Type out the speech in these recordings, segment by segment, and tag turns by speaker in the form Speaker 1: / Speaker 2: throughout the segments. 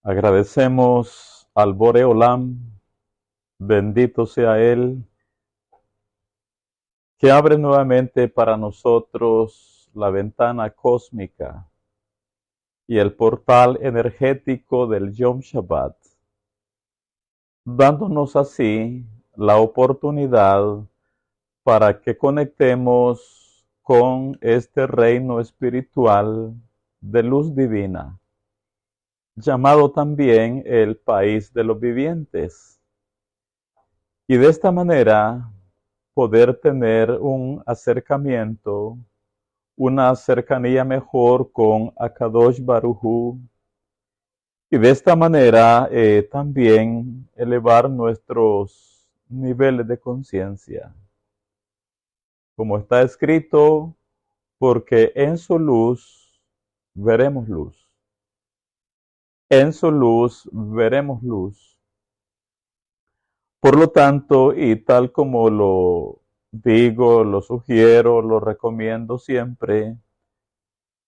Speaker 1: Agradecemos al Boreolam, bendito sea Él, que abre nuevamente para nosotros la ventana cósmica y el portal energético del Yom Shabbat, dándonos así la oportunidad para que conectemos con este reino espiritual de luz divina, llamado también el país de los vivientes. Y de esta manera poder tener un acercamiento, una cercanía mejor con Akadosh Baruj Hu, y de esta manera también elevar nuestros niveles de conciencia. Como está escrito, porque en su luz veremos luz. En su luz veremos luz. Por lo tanto, y tal como lo digo, lo sugiero, lo recomiendo siempre,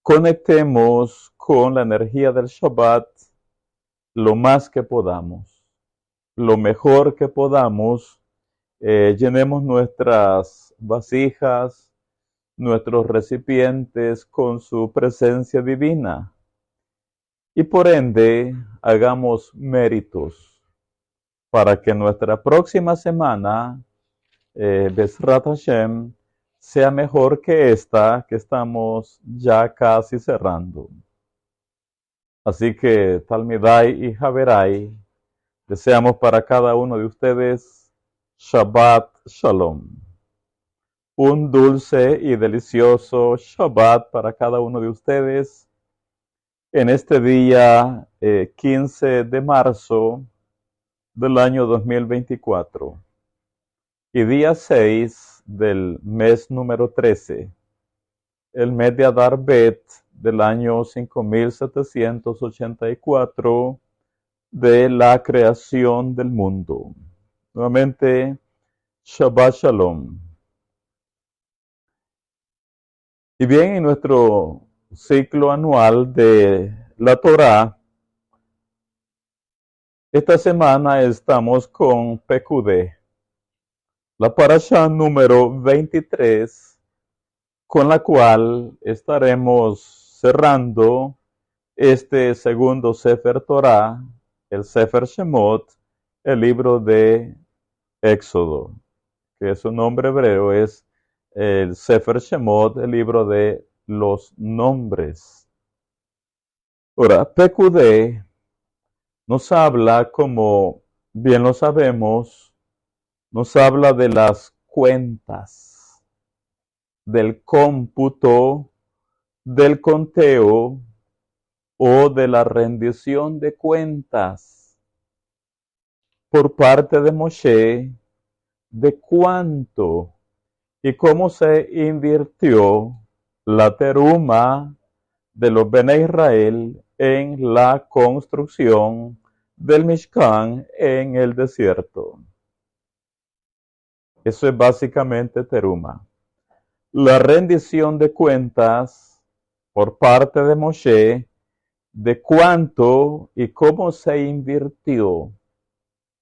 Speaker 1: conectemos con la energía del Shabbat lo más que podamos, lo mejor que podamos. Llenemos nuestras vasijas, nuestros recipientes con su presencia divina y por ende hagamos méritos para que nuestra próxima semana, Bezrat Hashem, sea mejor que esta que estamos ya casi cerrando. Así que Talmidai y Haverai, deseamos para cada uno de ustedes Shabbat Shalom. Un dulce y delicioso Shabbat para cada uno de ustedes en este día 15 de marzo del año 2024 y día 6 del mes número 13, el mes de Adar Bet del año 5784 de la creación del mundo. Nuevamente, Shabbat Shalom. Y bien, en nuestro ciclo anual de la Torá, esta semana estamos con Pekudé, la parasha número 23, con la cual estaremos cerrando este segundo Sefer Torah, el Sefer Shemot, el libro de Éxodo, que su nombre hebreo es el Sefer Shemot, el libro de los nombres. Ahora, Pekudé nos habla, como bien lo sabemos, nos habla de las cuentas, del cómputo, del conteo o de la rendición de cuentas por parte de Moshe de cuánto y cómo se invirtió la teruma de los Bene Israel en la construcción del Mishkan en el desierto. Eso es básicamente teruma. La rendición de cuentas por parte de Moshe de cuánto y cómo se invirtió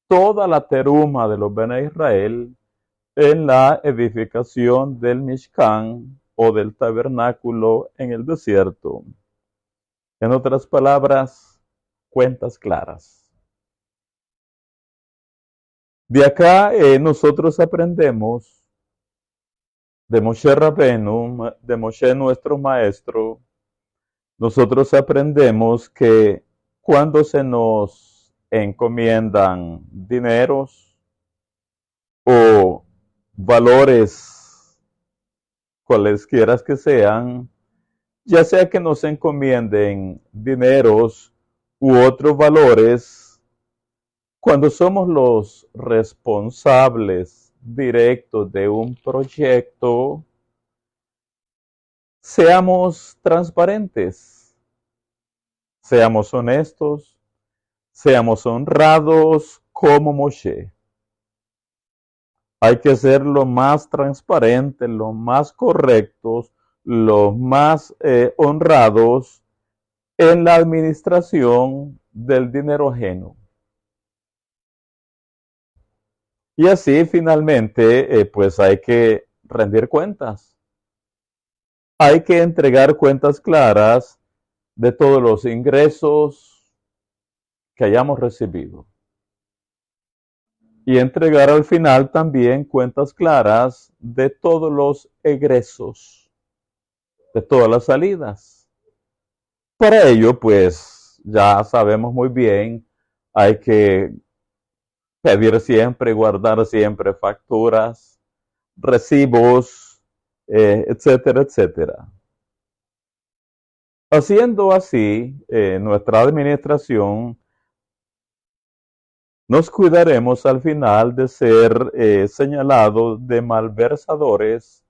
Speaker 1: toda la teruma de los Bene Israel en la edificación del Mishkan o del tabernáculo en el desierto. En otras palabras, cuentas claras. De acá nosotros aprendemos de Moshe Rabenu, de Moshe nuestro maestro, nosotros aprendemos que cuando se nos encomiendan dineros o valores cualesquiera que sean, ya sea que nos encomienden dineros u otros valores, cuando somos los responsables directos de un proyecto, seamos transparentes, seamos honestos, seamos honrados como Moshe. Hay que ser lo más transparente, lo más correctos, los más honrados en la administración del dinero ajeno. Y así finalmente, pues hay que rendir cuentas. Hay que entregar cuentas claras de todos los ingresos que hayamos recibido. Y entregar al final también cuentas claras de todos los egresos, de todas las salidas. Para ello, pues ya sabemos muy bien, hay que pedir siempre, guardar siempre facturas, recibos, etcétera, etcétera. Haciendo así, nuestra administración, nos cuidaremos al final de ser señalados de malversadores,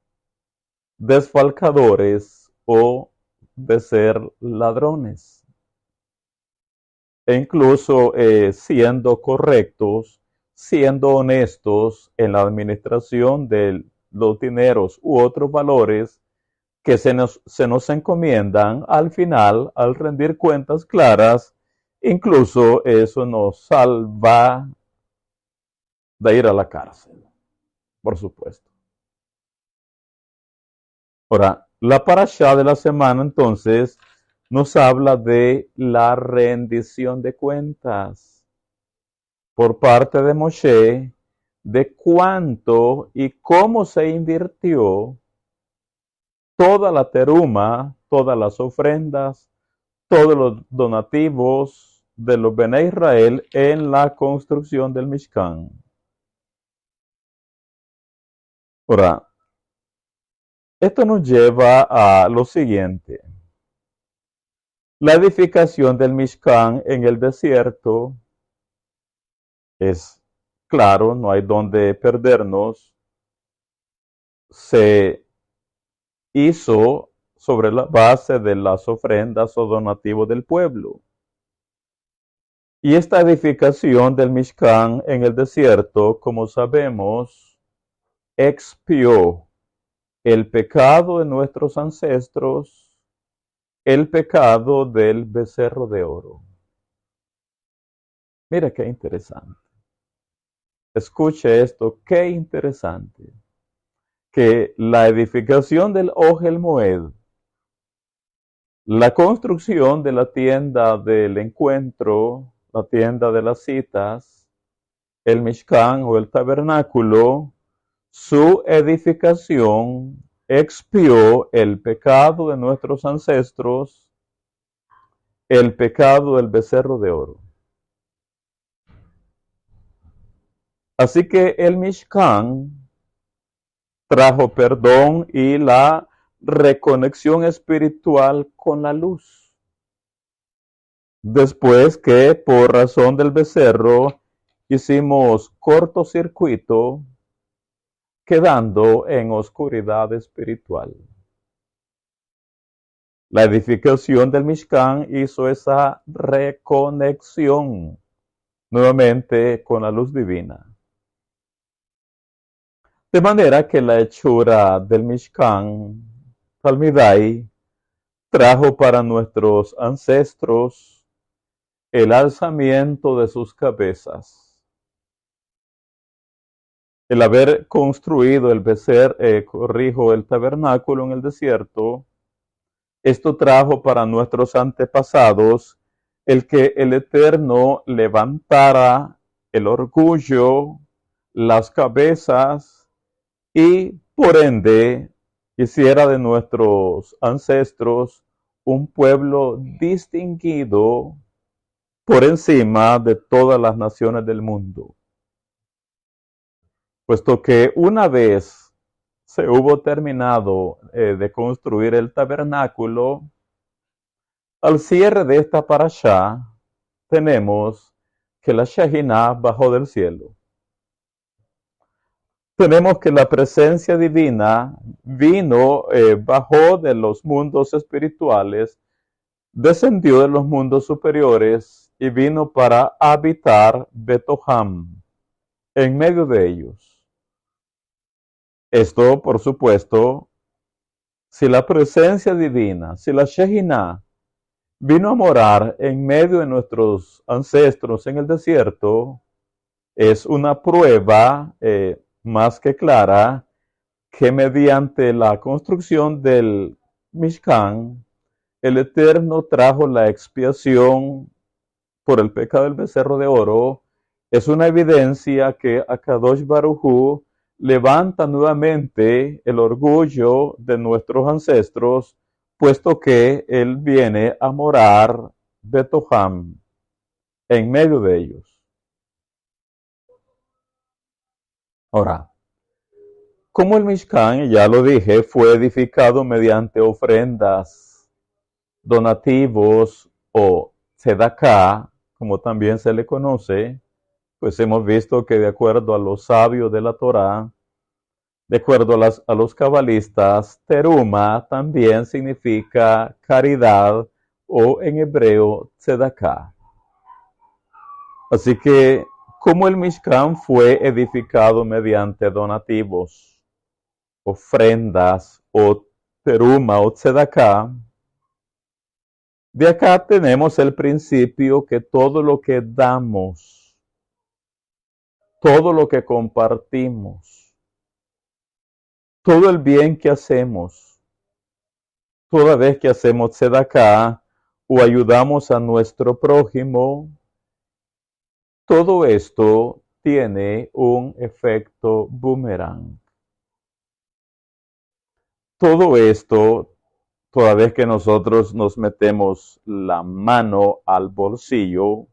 Speaker 1: desfalcadores o de ser ladrones. E incluso siendo correctos, siendo honestos en la administración de los dineros u otros valores que se nos encomiendan, al final, al rendir cuentas claras, incluso eso nos salva de ir a la cárcel, por supuesto. Ahora, la parashá de la semana entonces nos habla de la rendición de cuentas por parte de Moshe, de cuánto y cómo se invirtió toda la teruma, todas las ofrendas, todos los donativos de los Bene Israel en la construcción del Mishkan. Ahora, esto nos lleva a lo siguiente. La edificación del Mishkan en el desierto es claro, no hay donde perdernos. Se hizo sobre la base de las ofrendas o donativos del pueblo. Y esta edificación del Mishkan en el desierto, como sabemos, expió el pecado de nuestros ancestros, el pecado del becerro de oro. Mira qué interesante. Escuche esto, qué interesante. Que la edificación del Ohel Moed, la construcción de la tienda del encuentro, la tienda de las citas, el Mishkan o el tabernáculo, su edificación expió el pecado de nuestros ancestros, el pecado del becerro de oro. Así que el Mishkan trajo perdón y la reconexión espiritual con la luz. Después que por razón del becerro hicimos cortocircuito, quedando en oscuridad espiritual. La edificación del Mishkan hizo esa reconexión nuevamente con la luz divina. De manera que la hechura del Mishkan, Talmidai, trajo para nuestros ancestros el alzamiento de sus cabezas. El haber construido el el tabernáculo en el desierto, esto trajo para nuestros antepasados el que el Eterno levantara el orgullo, las cabezas y por ende hiciera de nuestros ancestros un pueblo distinguido por encima de todas las naciones del mundo. Puesto que una vez se hubo terminado de construir el tabernáculo, al cierre de esta parashá tenemos que la Shekinah bajó del cielo. Tenemos que la presencia divina bajó de los mundos espirituales, descendió de los mundos superiores y vino para habitar Betoham, en medio de ellos. Esto, por supuesto, si la presencia divina, si la Shekinah vino a morar en medio de nuestros ancestros en el desierto, es una prueba más que clara que mediante la construcción del Mishkan, el Eterno trajo la expiación por el pecado del becerro de oro. Es una evidencia que Akadosh Baruj Hu levanta nuevamente el orgullo de nuestros ancestros, puesto que Él viene a morar Betoham, en medio de ellos. Ahora, como el Mishkan, ya lo dije, fue edificado mediante ofrendas, donativos o tzedakah, como también se le conoce, pues hemos visto que de acuerdo a los sabios de la Torá, de acuerdo a los cabalistas, teruma también significa caridad o en hebreo tzedakah. Así que, como el Mishkan fue edificado mediante donativos, ofrendas o teruma o tzedakah, de acá tenemos el principio que todo lo que damos, todo lo que compartimos, todo el bien que hacemos, toda vez que hacemos tzedakah o ayudamos a nuestro prójimo, todo esto tiene un efecto boomerang. Todo esto, toda vez que nosotros nos metemos la mano al bolsillo,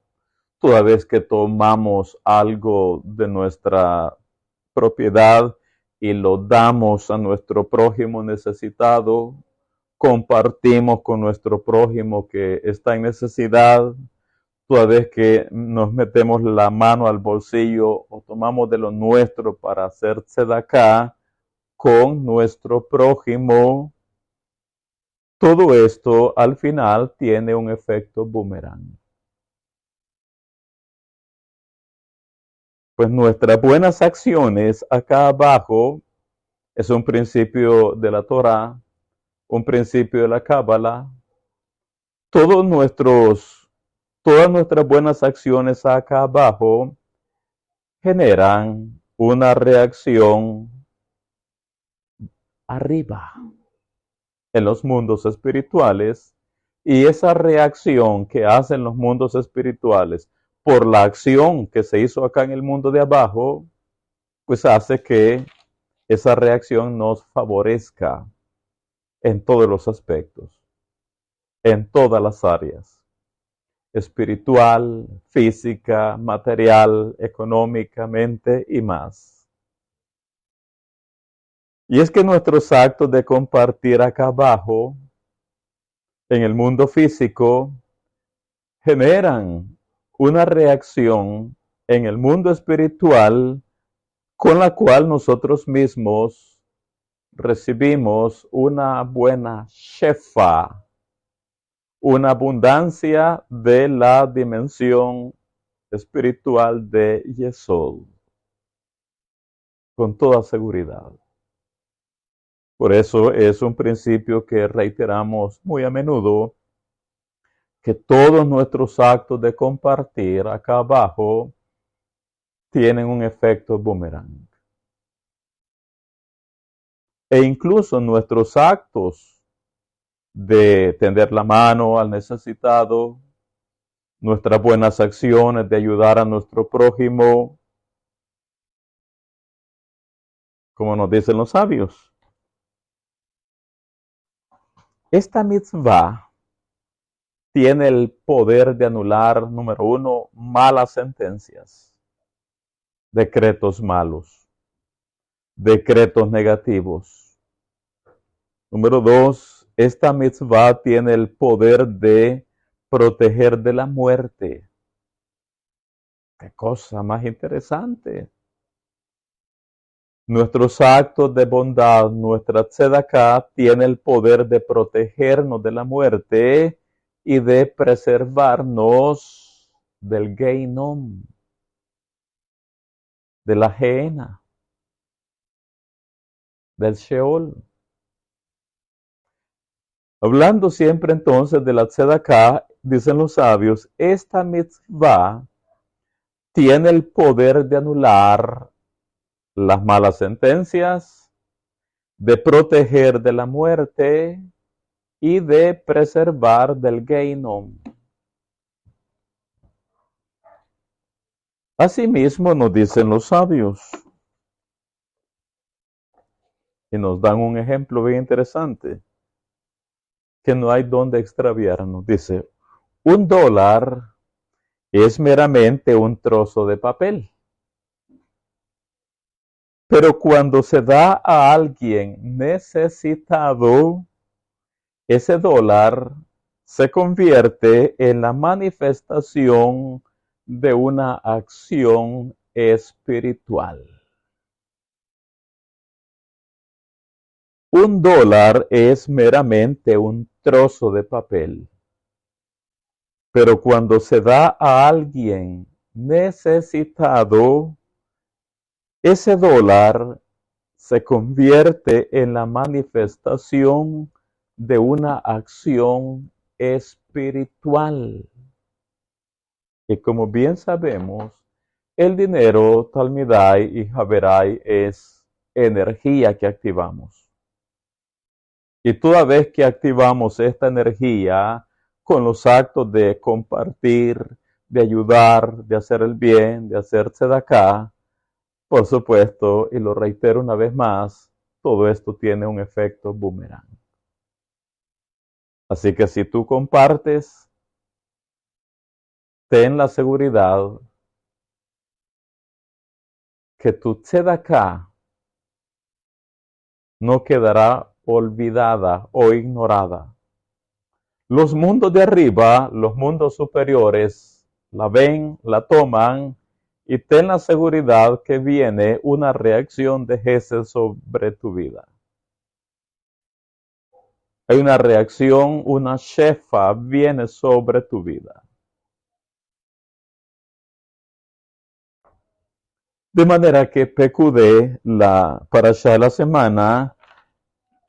Speaker 1: toda vez que tomamos algo de nuestra propiedad y lo damos a nuestro prójimo necesitado, compartimos con nuestro prójimo que está en necesidad, toda vez que nos metemos la mano al bolsillo o tomamos de lo nuestro para hacer tzedakah con nuestro prójimo, todo esto al final tiene un efecto boomerang. Pues nuestras buenas acciones acá abajo es un principio de la Torá, un principio de la Cábala. Todas nuestras buenas acciones acá abajo generan una reacción arriba en los mundos espirituales, y esa reacción que hacen los mundos espirituales por la acción que se hizo acá en el mundo de abajo, pues hace que esa reacción nos favorezca en todos los aspectos, en todas las áreas, espiritual, física, material, económicamente y más. Y es que nuestros actos de compartir acá abajo, en el mundo físico, generan una reacción en el mundo espiritual con la cual nosotros mismos recibimos una buena shefa, una abundancia de la dimensión espiritual de Yesod, con toda seguridad. Por eso es un principio que reiteramos muy a menudo, que todos nuestros actos de compartir acá abajo tienen un efecto boomerang. E incluso nuestros actos de tender la mano al necesitado, nuestras buenas acciones de ayudar a nuestro prójimo, como nos dicen los sabios. Esta mitzvah tiene el poder de anular, número uno, malas sentencias, decretos malos, decretos negativos. Número dos, esta mitzvah tiene el poder de proteger de la muerte. Qué cosa más interesante. Nuestros actos de bondad, nuestra tzedakah, tiene el poder de protegernos de la muerte y de preservarnos del Geinom, de la Gehenna, del Sheol. Hablando siempre entonces de la tzedakah, dicen los sabios, esta mitzvah tiene el poder de anular las malas sentencias, de proteger de la muerte y de preservar del Gehinom. Asimismo nos dicen los sabios, y nos dan un ejemplo bien interesante, que no hay donde extraviarnos. Dice, $1 es meramente un trozo de papel. Pero cuando se da a alguien necesitado, ese dólar se convierte en la manifestación de una acción espiritual. $1 es meramente un trozo de papel, pero cuando se da a alguien necesitado, ese dólar se convierte en la manifestación de una acción espiritual. Y como bien sabemos, el dinero, Talmidai y Haberai, es energía que activamos. Y toda vez que activamos esta energía con los actos de compartir, de ayudar, de hacer el bien, de hacer tzedakah, por supuesto, y lo reitero una vez más, todo esto tiene un efecto boomerang. Así que si tú compartes, ten la seguridad que tu tzedakah no quedará olvidada o ignorada. Los mundos de arriba, los mundos superiores, la ven, la toman y ten la seguridad que viene una reacción de Gesed sobre tu vida. Hay una reacción, una shefa viene sobre tu vida. De manera que PQD, la parashá de la semana,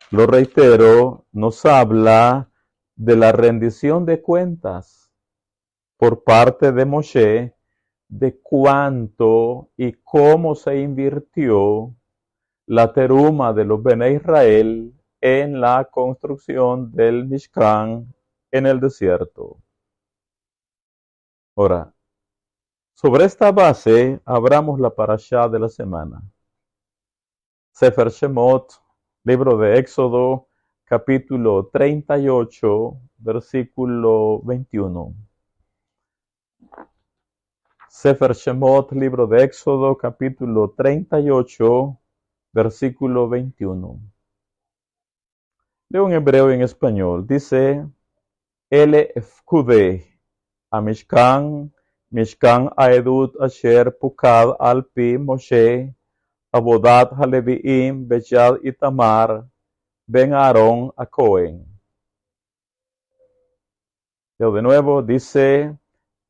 Speaker 1: lo reitero, nos habla de la rendición de cuentas por parte de Moshe, de cuánto y cómo se invirtió la teruma de los Bene Israel en la construcción del Mishkan en el desierto. Ahora, sobre esta base, abramos la parashá de la semana. Sefer Shemot, libro de Éxodo, capítulo 38, versículo 21. Sefer Shemot, libro de Éxodo, capítulo 38, versículo 21. Leo en hebreo y en español. Dice, Ele efkude a Mishkan, Mishkan Aedut Asher Pukad al Pi Moshe, Abodat Haleviim Bechad Itamar, Ben Aaron a Cohen. Leo de nuevo, dice,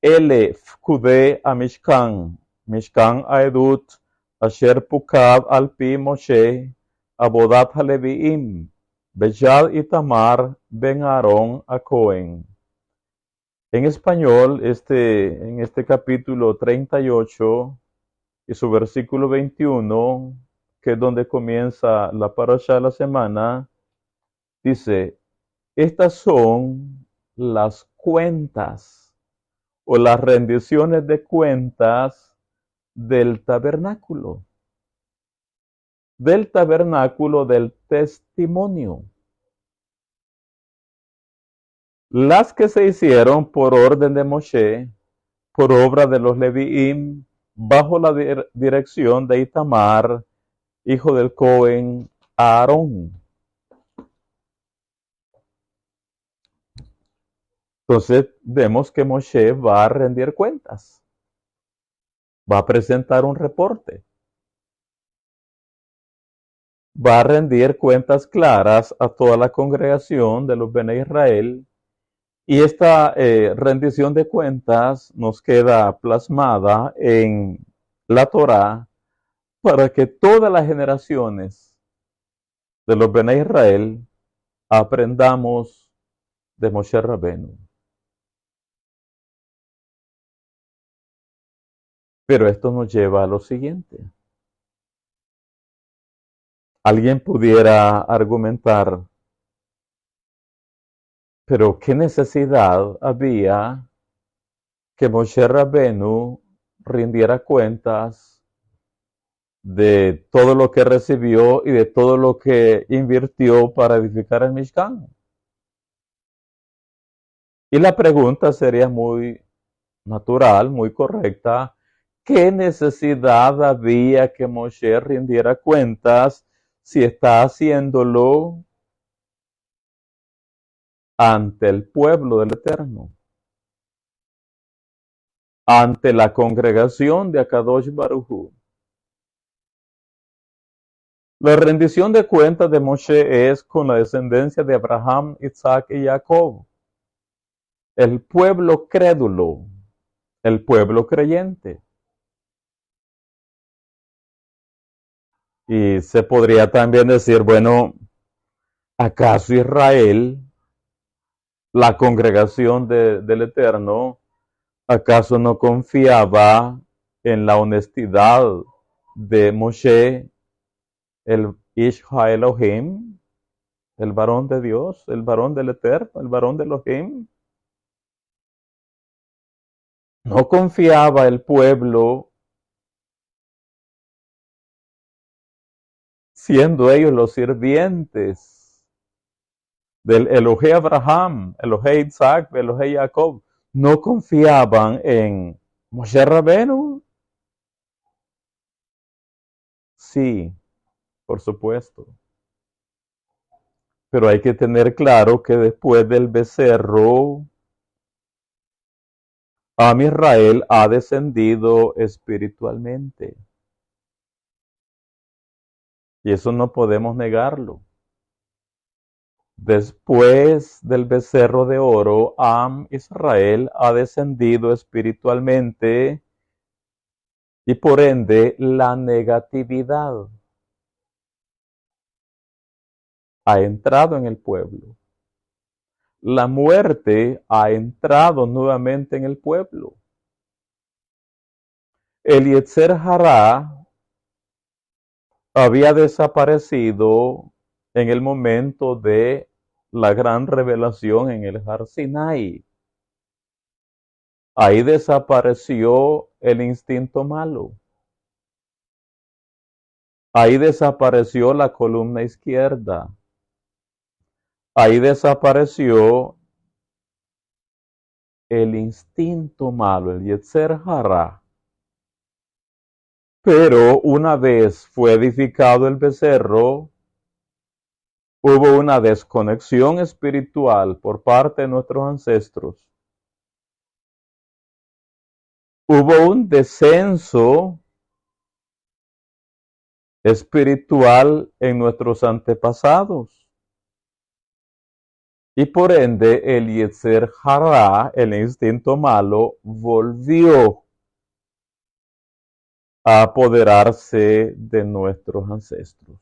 Speaker 1: Ele fkude a Mishkan, Mishkan Aedut Asher Pukad al Pi Moshe, Abodat Haleviim Bechad Itamar, Ben Aaron a Cohen. En español, en este capítulo 38 y su versículo 21, que es donde comienza la parashá de la semana, dice, estas son las cuentas o las rendiciones de cuentas del tabernáculo del testimonio. Las que se hicieron por orden de Moshe, por obra de los Leviim, bajo la dirección de Itamar, hijo del Cohen Aarón. Entonces vemos que Moshe va a rendir cuentas, va a presentar un reporte, va a rendir cuentas claras a toda la congregación de los Bene Israel. Y esta rendición de cuentas nos queda plasmada en la Torá para que todas las generaciones de los Bene Israel aprendamos de Moshe Rabenu. Pero esto nos lleva a lo siguiente. Alguien pudiera argumentar, pero ¿qué necesidad había que Moshe Rabenu rindiera cuentas de todo lo que recibió y de todo lo que invirtió para edificar el Mishkan? Y la pregunta sería muy natural, muy correcta. ¿Qué necesidad había que Moshe rindiera cuentas si está haciéndolo ante el pueblo del Eterno, ante la congregación de Akadosh Baruj Hu? La rendición de cuentas de Moshe es con la descendencia de Abraham, Isaac y Jacob, el pueblo crédulo, el pueblo creyente. Y se podría también decir, bueno, ¿acaso Israel, la congregación del Eterno, acaso no confiaba en la honestidad de Moshe, el Ish HaElohim, el varón de Dios, el varón del Eterno, el varón de Elohim? No confiaba el pueblo, siendo ellos los sirvientes del Elohé Abraham, Elohé Isaac, Elohé Jacob, no confiaban en Moshe Rabenu. Sí, por supuesto. Pero hay que tener claro que después del becerro, Am Israel ha descendido espiritualmente. Y eso no podemos negarlo. Después del becerro de oro, Am Israel ha descendido espiritualmente y por ende la negatividad ha entrado en el pueblo. La muerte ha entrado nuevamente en el pueblo. El Yetzer Hará había desaparecido en el momento de la gran revelación en el Har Sinai. Ahí desapareció el instinto malo. Ahí desapareció la columna izquierda. Ahí desapareció el instinto malo, el Yetzer Hará. Pero una vez fue edificado el becerro, hubo una desconexión espiritual por parte de nuestros ancestros. Hubo un descenso espiritual en nuestros antepasados. Y por ende el Yetzer Hará, el instinto malo, volvió a apoderarse de nuestros ancestros.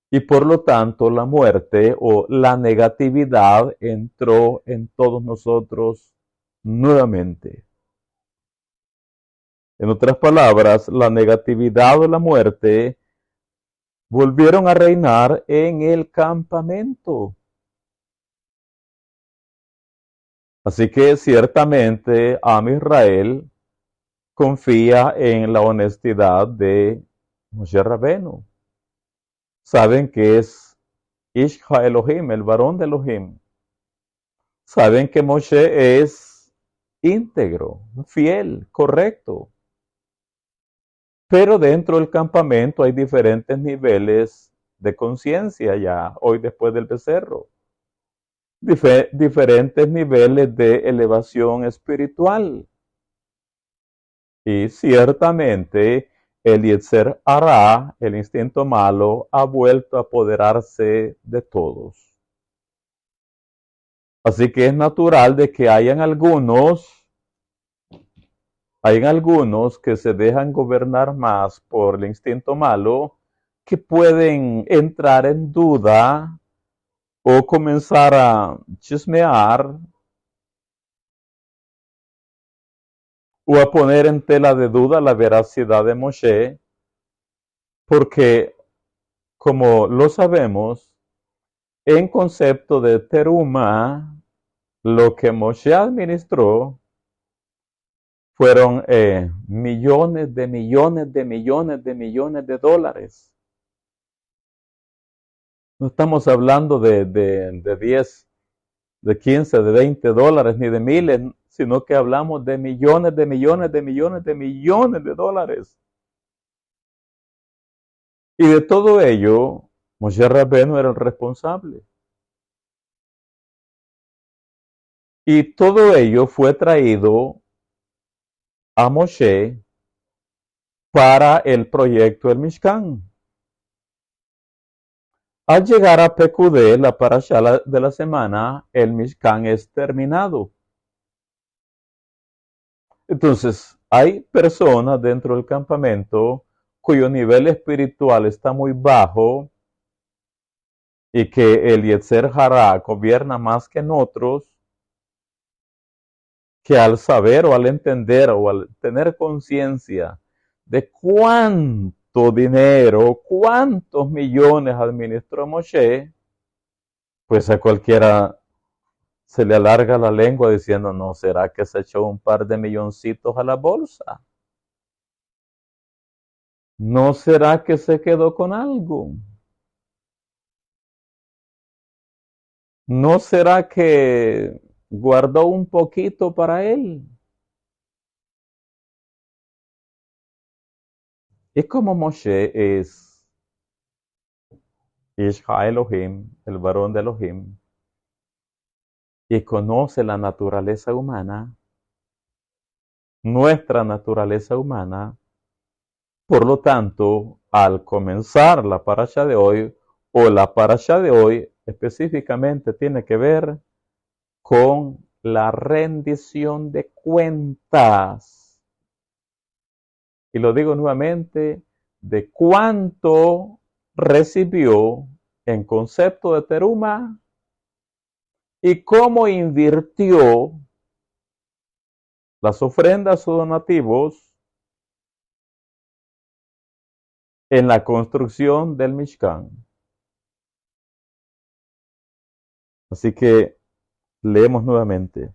Speaker 1: Y por lo tanto la muerte o la negatividad entró en todos nosotros nuevamente. En otras palabras, la negatividad o la muerte volvieron a reinar en el campamento. Así que ciertamente Am Israel confía en la honestidad de Moshe Rabenu. Saben que es Ish HaElohim, el varón de Elohim. Saben que Moshe es íntegro, fiel, correcto. Pero dentro del campamento hay diferentes niveles de conciencia ya, hoy después del becerro. Diferentes niveles de elevación espiritual. Y ciertamente el Yetzer Hará, el instinto malo, ha vuelto a apoderarse de todos. Así que es natural de que hayan algunos que se dejan gobernar más por el instinto malo, que pueden entrar en duda o comenzar a chismear o a poner en tela de duda la veracidad de Moshe, porque como lo sabemos, en concepto de teruma, lo que Moshe administró fueron millones de millones de millones de millones de dólares. No estamos hablando de 10, de 15, de 20 dólares, ni de miles, sino que hablamos de millones de millones de millones de millones de dólares. Y de todo ello, Moshe Rabbeinu era el responsable. Y todo ello fue traído a Moshe para el proyecto del Mishkan. Al llegar a Pekudé, la parashá de la semana, el Mishkan es terminado. Entonces, hay personas dentro del campamento cuyo nivel espiritual está muy bajo y que el Yetzer Hará gobierna más que en otros, que al saber o al entender o al tener conciencia de cuánto dinero, cuántos millones administró Moshe, pues a cualquiera se le alarga la lengua diciendo, no, ¿será que se echó un par de milloncitos a la bolsa? ¿No será que se quedó con algo? ¿No será que guardó un poquito para él? Y como Moshe es Ishha Elohim, el varón de Elohim, y conoce la naturaleza humana, nuestra naturaleza humana, por lo tanto, al comenzar la parasha de hoy, o la parasha de hoy específicamente tiene que ver con la rendición de cuentas. Y lo digo nuevamente, de cuánto recibió en concepto de teruma y cómo invirtió las ofrendas o donativos en la construcción del Mishkan. Así que leemos nuevamente.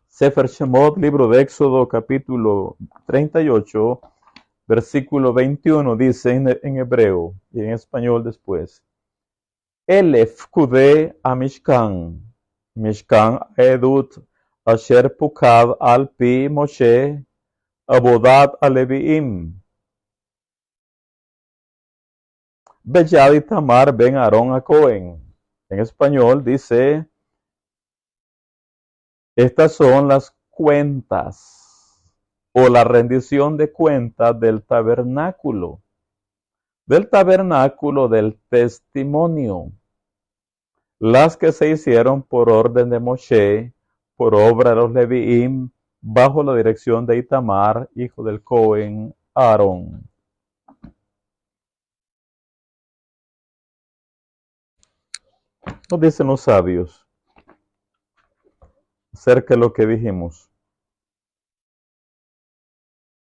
Speaker 1: Sefer Shemot, libro de Éxodo, capítulo 38, versículo 21, dice en hebreo y en español después. Elef kude a Mishkan, Mishkan edut asher pukad al pi Moshe, abodat aleviim. Beyad Itamar ben Aarón a Cohen. En español dice, estas son las cuentas o la rendición de cuentas del tabernáculo del testimonio, las que se hicieron por orden de Moshe, por obra de los Leviim, bajo la dirección de Itamar, hijo del Cohen, Aarón. Nos dicen los sabios acerca de lo que dijimos.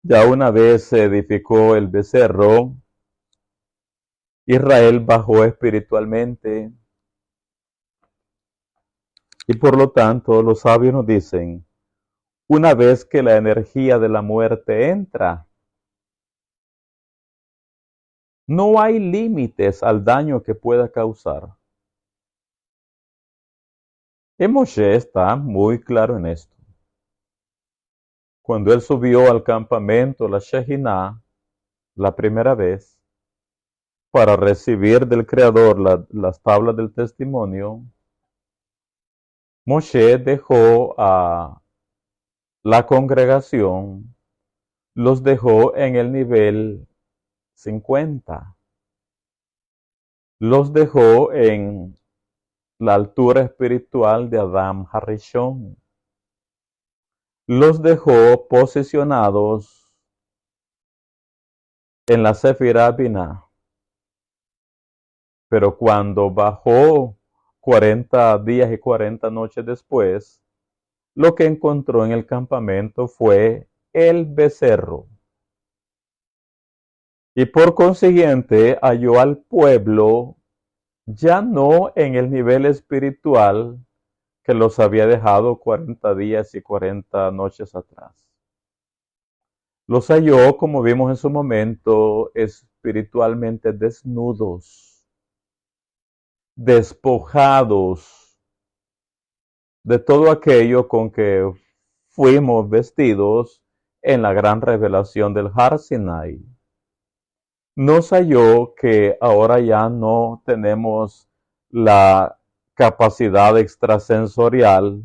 Speaker 1: Ya una vez se edificó el becerro, Israel bajó espiritualmente y por lo tanto los sabios nos dicen, una vez que la energía de la muerte entra, no hay límites al daño que pueda causar. Y Moshe está muy claro en esto. Cuando él subió al campamento, la Shekinah, la primera vez, para recibir del Creador las tablas del testimonio, Moshe dejó a la congregación, los dejó en el nivel 50. Los dejó en la altura espiritual de Adam Harishon. Los dejó posicionados en la Sefirah Binah. Pero cuando bajó 40 días y 40 noches después, lo que encontró en el campamento fue el becerro. Y por consiguiente halló al pueblo ya no en el nivel espiritual que los había dejado 40 días y 40 noches atrás. Los halló, como vimos en su momento, espiritualmente desnudos, despojados de todo aquello con que fuimos vestidos en la gran revelación del Har Sinai. Nos halló que ahora ya no tenemos la capacidad extrasensorial,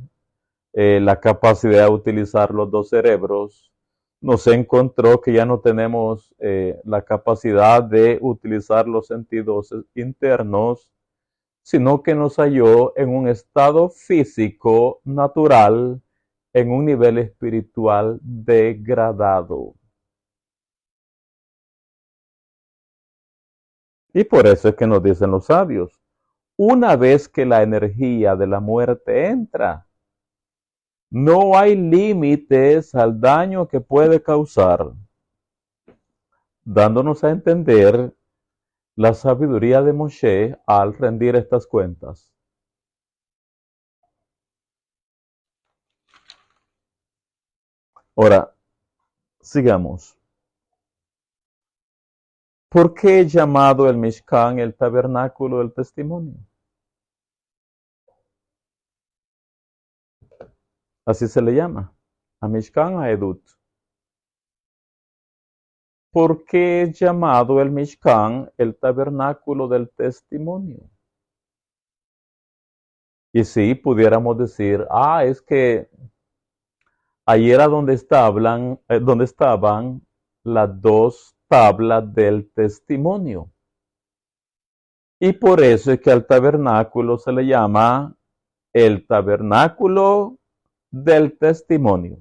Speaker 1: la capacidad de utilizar los dos cerebros. Nos encontró que ya no tenemos la capacidad de utilizar los sentidos internos, sino que nos halló en un estado físico natural, en un nivel espiritual degradado. Y por eso es que nos dicen los sabios, una vez que la energía de la muerte entra, no hay límites al daño que puede causar, dándonos a entender la sabiduría de Moshe al rendir estas cuentas. Ahora, sigamos. ¿Por qué he llamado el Mishkan el tabernáculo del testimonio? Así se le llama, a Mishkan Haedut. ¿Por qué he llamado el Mishkan el tabernáculo del testimonio? Y si pudiéramos decir, es que ahí era donde estaban las dos tablas del testimonio. Y por eso es que al tabernáculo se le llama el tabernáculo del testimonio.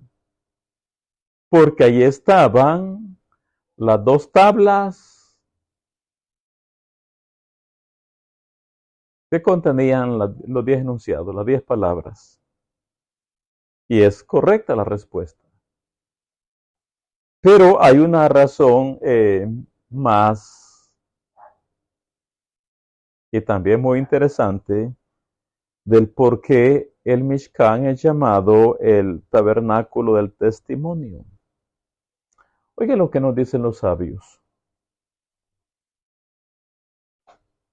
Speaker 1: Porque ahí estaban las dos tablas que contenían los 10 enunciados, las 10 palabras. Y es correcta la respuesta. Pero hay una razón más y también muy interesante del por qué el Mishkan es llamado el tabernáculo del testimonio. Oigan lo que nos dicen los sabios.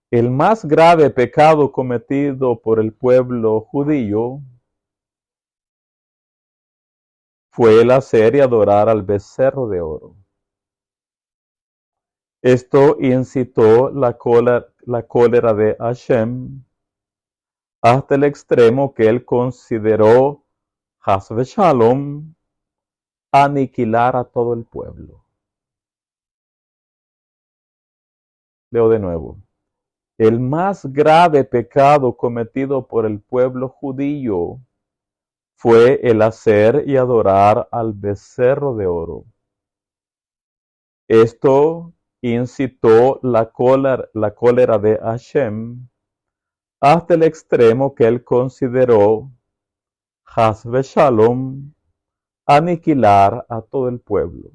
Speaker 1: El más grave pecado cometido por el pueblo judío fue el hacer y adorar al becerro de oro. Esto incitó la cólera de Hashem hasta el extremo que él consideró, Has v'shalom, aniquilar a todo el pueblo. Leo de nuevo. El más grave pecado cometido por el pueblo judío fue el hacer y adorar al becerro de oro. Esto incitó la cólera de Hashem hasta el extremo que él consideró, Has v'shalom, aniquilar a todo el pueblo.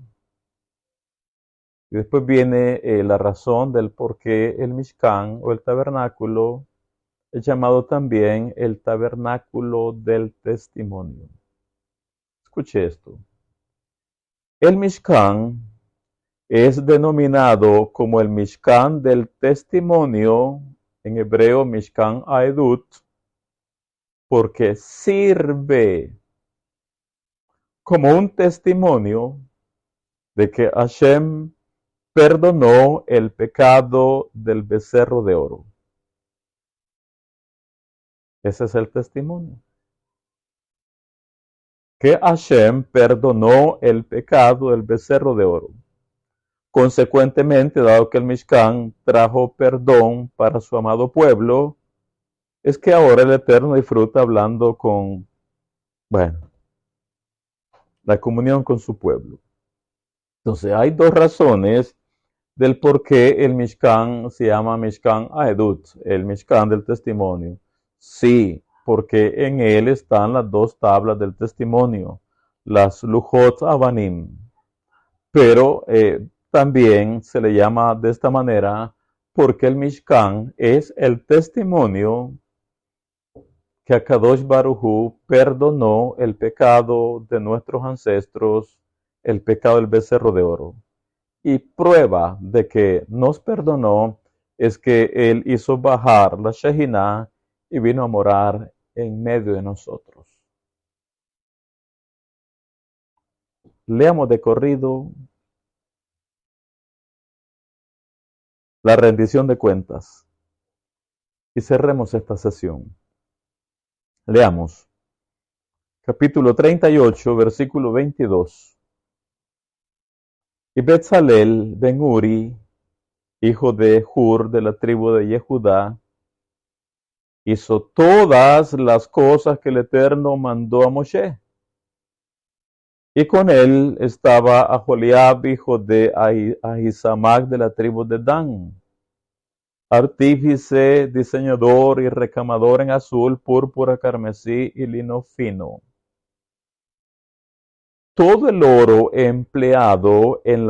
Speaker 1: Y después viene la razón del por qué el Mishkan o el tabernáculo es llamado también el tabernáculo del testimonio. Escuche esto. El Mishkan es denominado como el Mishkan del testimonio, en hebreo Mishkan Haedut, porque sirve como un testimonio de que Hashem perdonó el pecado del becerro de oro. Ese es el testimonio. Que Hashem perdonó el pecado del becerro de oro. Consecuentemente, dado que el Mishkan trajo perdón para su amado pueblo, es que ahora el Eterno disfruta hablando con, la comunión con su pueblo. Entonces, hay dos razones del por qué el Mishkan se llama Mishkan Aedut, el Mishkan del testimonio. Sí, porque en él están las dos tablas del testimonio, las Lujot Avanim. Pero también se le llama de esta manera porque el Mishkan es el testimonio que Akadosh Baruj Hu perdonó el pecado de nuestros ancestros, el pecado del becerro de oro. Y prueba de que nos perdonó es que Él hizo bajar la Shejinah y vino a morar en medio de nosotros. Leamos de corrido la rendición de cuentas y cerremos esta sesión. Leamos. Capítulo 38, versículo 22. Y Betzalel ben Uri, hijo de Hur de la tribu de Yehudá, hizo todas las cosas que el Eterno mandó a Moshe. Y con él estaba Aholiab, hijo de Ahisamac de la tribu de Dan, artífice, diseñador y recamador en azul, púrpura, carmesí y lino fino. Todo el oro empleado en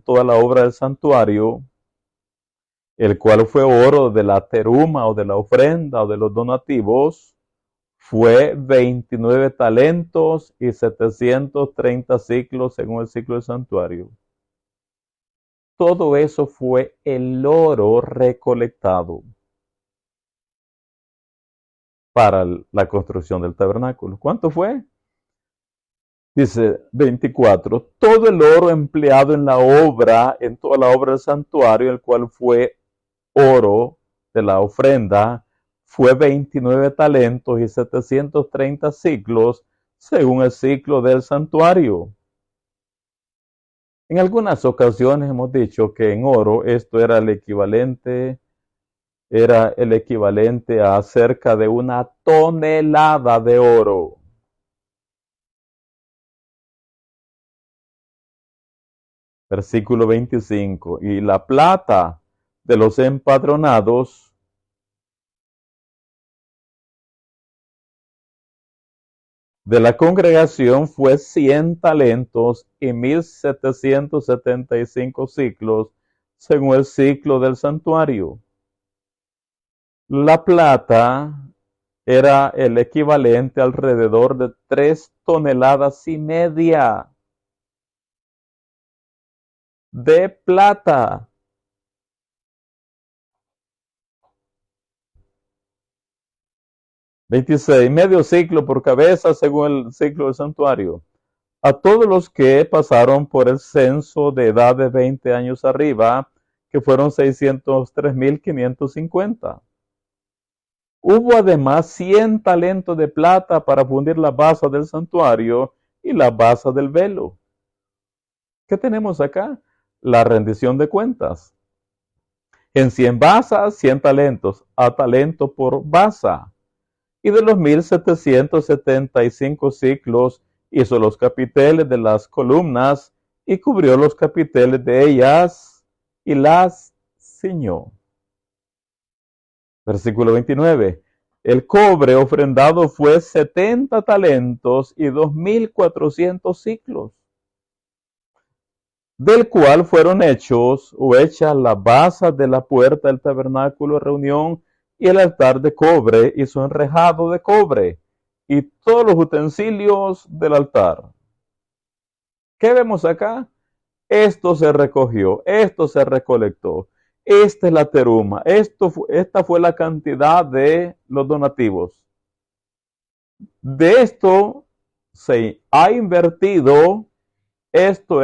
Speaker 1: toda la obra del santuario, el cual fue oro de la teruma o de la ofrenda o de los donativos, fue 29 talentos y 730 ciclos según el ciclo del santuario. Todo eso fue el oro recolectado para la construcción del tabernáculo. ¿Cuánto fue? Dice 24. Todo el oro empleado en toda la obra del santuario, el cual fue oro de la ofrenda, fue 29 talentos y 730 ciclos según el ciclo del santuario. En algunas ocasiones hemos dicho que en oro esto era el equivalente a cerca de 1 tonelada de oro. Versículo 25. Y la plata de los empadronados de la congregación fue 100 talentos y 1775 ciclos, según el ciclo del santuario. La plata era el equivalente alrededor de 3,5 toneladas de plata. Medio ciclo por cabeza según el ciclo del santuario. A todos los que pasaron por el censo de edad de 20 años arriba, que fueron 603,550. Hubo además 100 talentos de plata para fundir la base del santuario y la base del velo. ¿Qué tenemos acá? La rendición de cuentas. En 100 basas, 100 talentos, a talento por basa. Y de los 1775 ciclos hizo los capiteles de las columnas y cubrió los capiteles de ellas y las ciñó. Versículo 29. El cobre ofrendado fue 70 talentos y 2,400 ciclos, del cual fueron hechas las basas de la puerta del tabernáculo de reunión y el altar de cobre y su enrejado de cobre y todos los utensilios del altar. ¿Qué vemos acá? Esto se recogió, esto se recolectó. Esta es la teruma, esta fue la cantidad de los donativos. De esto se ha invertido esto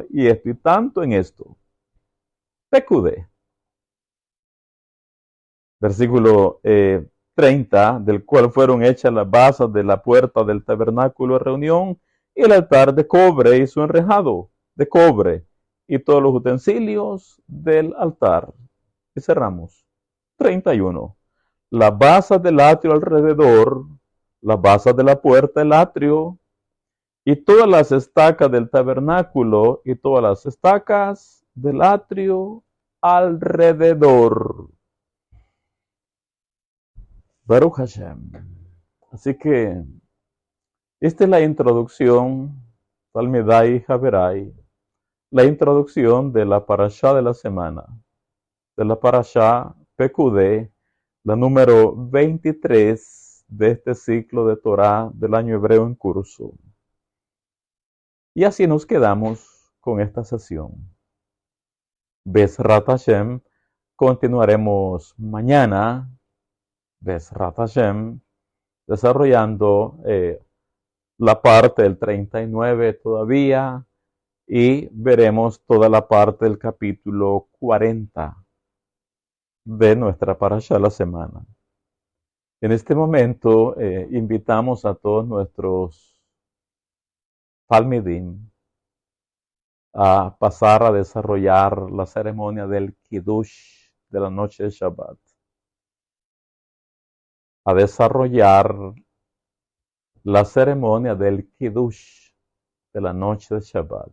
Speaker 1: y tanto en esto. PQD. Versículo 30, del cual fueron hechas las basas de la puerta del tabernáculo de reunión y el altar de cobre y su enrejado de cobre y todos los utensilios del altar. Y cerramos. 31. Las basas del atrio alrededor, las basas de la puerta del atrio y todas las estacas del tabernáculo y todas las estacas del atrio alrededor. Baruch Hashem. Así que esta es la introducción, Talmidai Haberai, la introducción de la parashá de la semana, de la parashá PQD, la número 23 de este ciclo de Torah del año hebreo en curso. Y así nos quedamos con esta sesión. Bezrat Hashem, continuaremos mañana, Bezrat Hashem, desarrollando la parte del 39 todavía y veremos toda la parte del capítulo 40 de nuestra parashá la semana. En este momento invitamos a todos nuestros Talmidim a pasar a desarrollar la ceremonia del Kiddush de la noche de Shabbat. A desarrollar la ceremonia del Kiddush de la noche de Shabbat.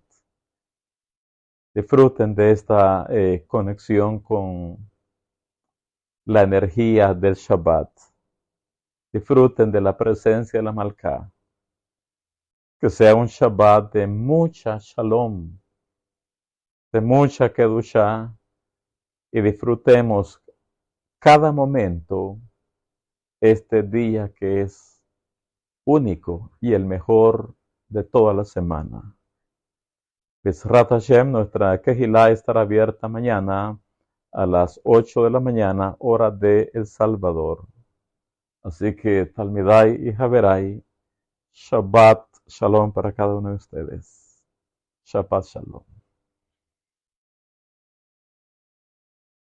Speaker 1: Disfruten de esta conexión con la energía del Shabbat. Disfruten de la presencia de la Malká. Que sea un Shabbat de mucha Shalom, de mucha Kedushá, y disfrutemos cada momento este día que es único y el mejor de toda la semana. Bezrat Hashem, nuestra Kehilá estará abierta mañana a las 8 de la mañana, hora de El Salvador. Así que Talmidai y Haberai, Shabbat Shalom para cada uno de ustedes. Shabbat Shalom.